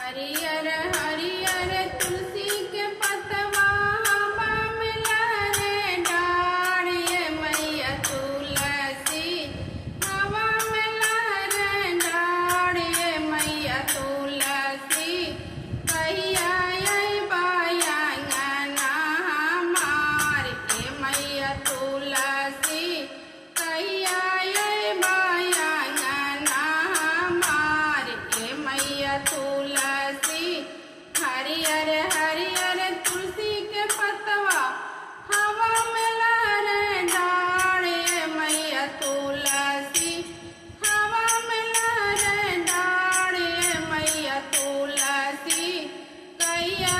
हरियर हरियर तुलसी के पतवा हवा में लहरे डार। ये मैया तुलसी हवा में लहरे डार। ये मैया तुलसी कहिया अइबा अंगना हमार। ये मैया तुलसी कहिया अइबा अंगना हमार। ये मैया तुलसी हरियर हरियर तुलसी के पतवा हवा में लहरे डार। ये मैया तुलसी हवा में लहरे डार। ये मैया तुलसी कहिया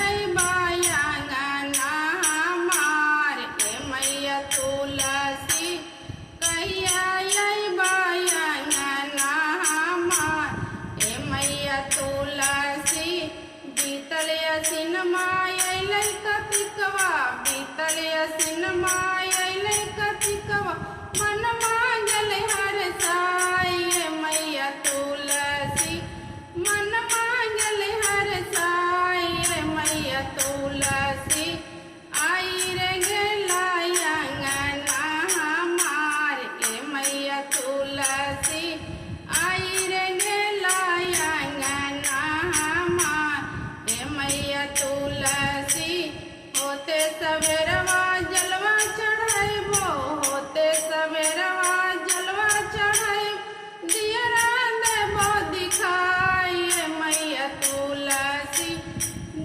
अइबा अंगना हमार। ये मैया तुलसी कहिया अइबा अंगना हमार। ये मैया तुलसी बीतल असिन माय अइलै कतिकवा। बीतल असिन माय अइलै कतिकवा मन मांगल हर साई। ये मैया तुलसी मन मांगल हर साई। ये मैया तुलसी आई रे गेला अंगना हमार। ये मैया तुलसी आई रे गेला अंगना हमार। ये मैया तुलसी होते सवेरवा जलवा चढ़ैबो। होते सवेरवा जलवा चढ़ैबो दियरा देबो दिखाई। ये मैया तुलसी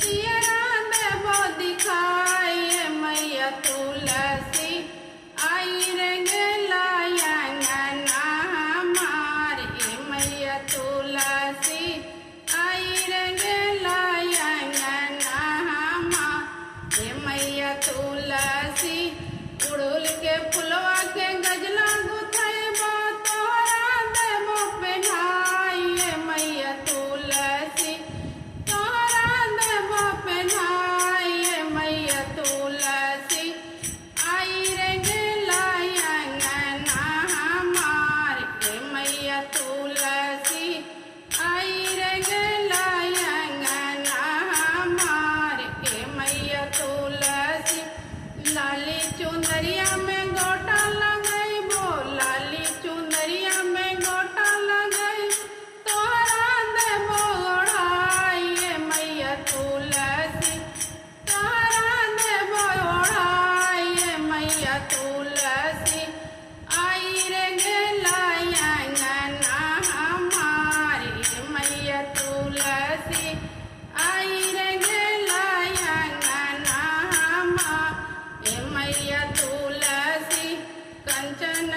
दियरा देबो दिखाई। ये मैया तुलसी आई रे गेला अंगना हमार। ये मैया तुलसी आई रे गेला अंगना हमार। ये मैया तुलसी उड़हुल के फुलवा के गजला गुथैबो तोहरा देबो पेन्हाई। ये मैया तुलसी तोहरा देबो पेन्हाई। ये मैया तुलसी आई रे गेला अंगना हमार। ये मैया तुलसी आई रे गेला अंगना हमार। ये मैया तुलसी लाली चुंदरिया में गोटा लगैबो। लाली चुंदरिया में गोटा लगै तोहरा देबो ओढ़ाई। ये मैया तुलसी तोहरा देबो ओढ़ाई। ये मैया तुलसी आई रे गेला अंगना हमार। ये मैया तुलसी आई रे गेला अंगना हमार। ये मैया तुलसी कंचन